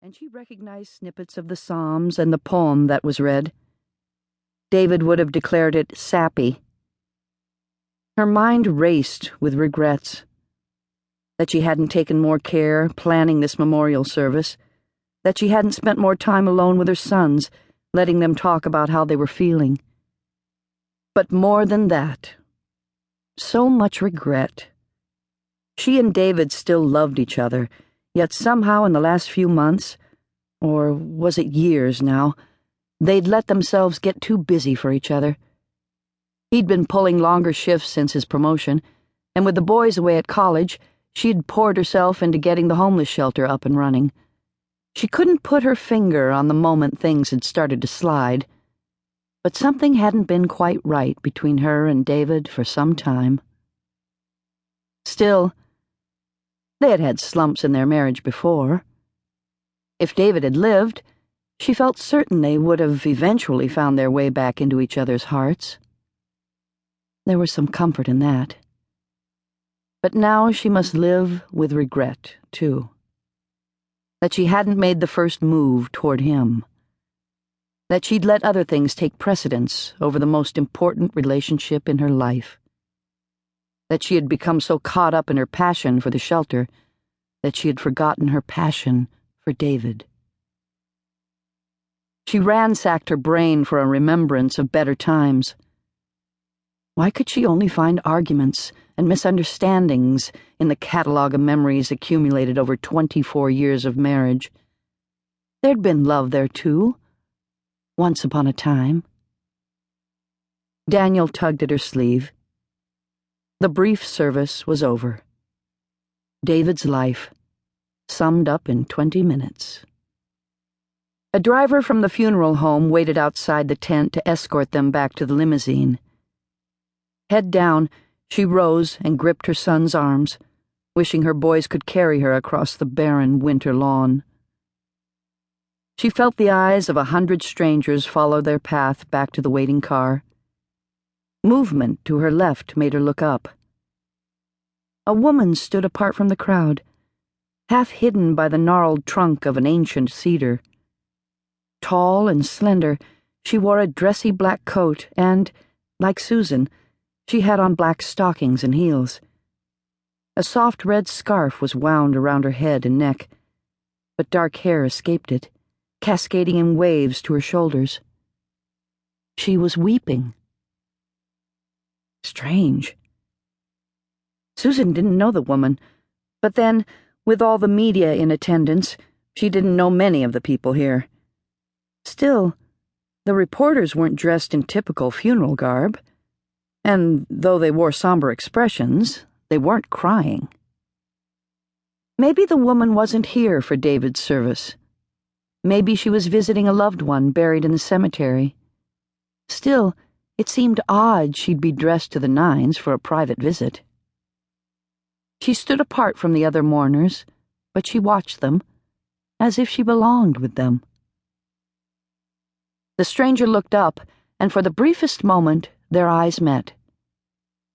and she recognized snippets of the Psalms and the poem that was read. David would have declared it sappy. Her mind raced with regrets. That she hadn't taken more care planning this memorial service, that she hadn't spent more time alone with her sons, letting them talk about how they were feeling. But more than that, so much regret. She and David still loved each other, yet somehow in the last few months, or was it years now, they'd let themselves get too busy for each other. He'd been pulling longer shifts since his promotion, and with the boys away at college, she'd poured herself into getting the homeless shelter up and running. She couldn't put her finger on the moment things had started to slide, but something hadn't been quite right between her and David for some time. Still, they had had slumps in their marriage before. If David had lived, she felt certain they would have eventually found their way back into each other's hearts. There was some comfort in that. But now she must live with regret, too. That she hadn't made the first move toward him. That she'd let other things take precedence over the most important relationship in her life. That she had become so caught up in her passion for the shelter that she had forgotten her passion for David. She ransacked her brain for a remembrance of better times. Why could she only find arguments and misunderstandings in the catalog of memories accumulated over 24 years of marriage? There'd been love there, too. Once upon a time. Daniel tugged at her sleeve. The brief service was over. David's life, summed up in 20 minutes. A driver from the funeral home waited outside the tent to escort them back to the limousine. Head down, she rose and gripped her son's arms, wishing her boys could carry her across the barren winter lawn. She felt the eyes of 100 strangers follow their path back to the waiting car. Movement to her left made her look up. A woman stood apart from the crowd, half hidden by the gnarled trunk of an ancient cedar. Tall and slender, she wore a dressy black coat and, like Susan, she had on black stockings and heels. A soft red scarf was wound around her head and neck, but dark hair escaped it, cascading in waves to her shoulders. She was weeping. Strange. Susan didn't know the woman, but then, with all the media in attendance, she didn't know many of the people here. Still, the reporters weren't dressed in typical funeral garb, and though they wore somber expressions, they weren't crying. Maybe the woman wasn't here for David's service. Maybe she was visiting a loved one buried in the cemetery. Still, it seemed odd she'd be dressed to the nines for a private visit. She stood apart from the other mourners, but she watched them, as if she belonged with them. The stranger looked up, and for the briefest moment, their eyes met.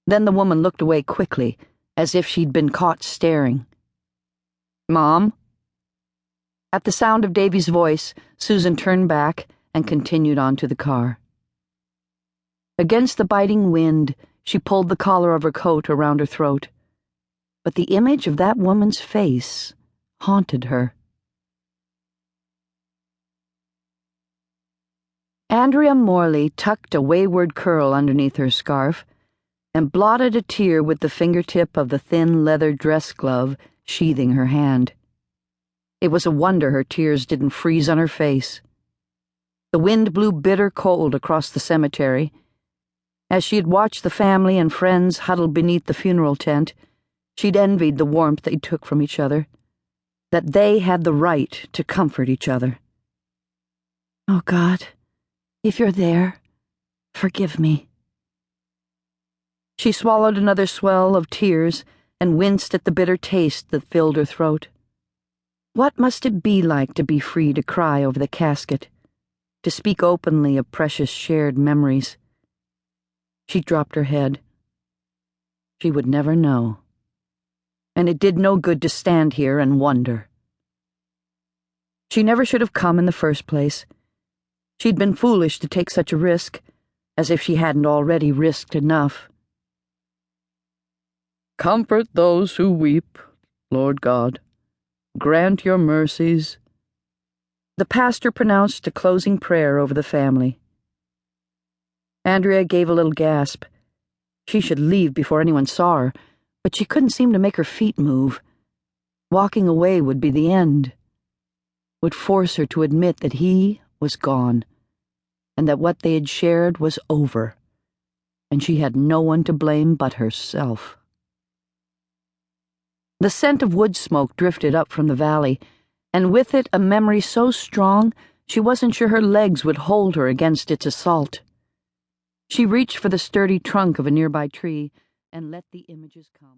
Then the woman looked away quickly, as if she'd been caught staring. "Mom?" At the sound of Davy's voice, Susan turned back and continued on to the car. Against the biting wind, she pulled the collar of her coat around her throat. But the image of that woman's face haunted her. Andrea Morley tucked a wayward curl underneath her scarf and blotted a tear with the fingertip of the thin leather dress glove sheathing her hand. It was a wonder her tears didn't freeze on her face. The wind blew bitter cold across the cemetery. As she had watched the family and friends huddled beneath the funeral tent, she'd envied the warmth they took from each other, that they had the right to comfort each other. "Oh, God, if you're there, forgive me." She swallowed another swell of tears and winced at the bitter taste that filled her throat. What must it be like to be free to cry over the casket, to speak openly of precious shared memories? She dropped her head. She would never know. And it did no good to stand here and wonder. She never should have come in the first place. She'd been foolish to take such a risk, as if she hadn't already risked enough. Comfort those who weep, Lord God. Grant your mercies. The pastor pronounced a closing prayer over the family. Andrea gave a little gasp. She should leave before anyone saw her, but she couldn't seem to make her feet move. Walking away would be the end. Would force her to admit that he was gone, and that what they had shared was over, and she had no one to blame but herself. The scent of wood smoke drifted up from the valley, and with it a memory so strong she wasn't sure her legs would hold her against its assault. She reached for the sturdy trunk of a nearby tree and let the images come.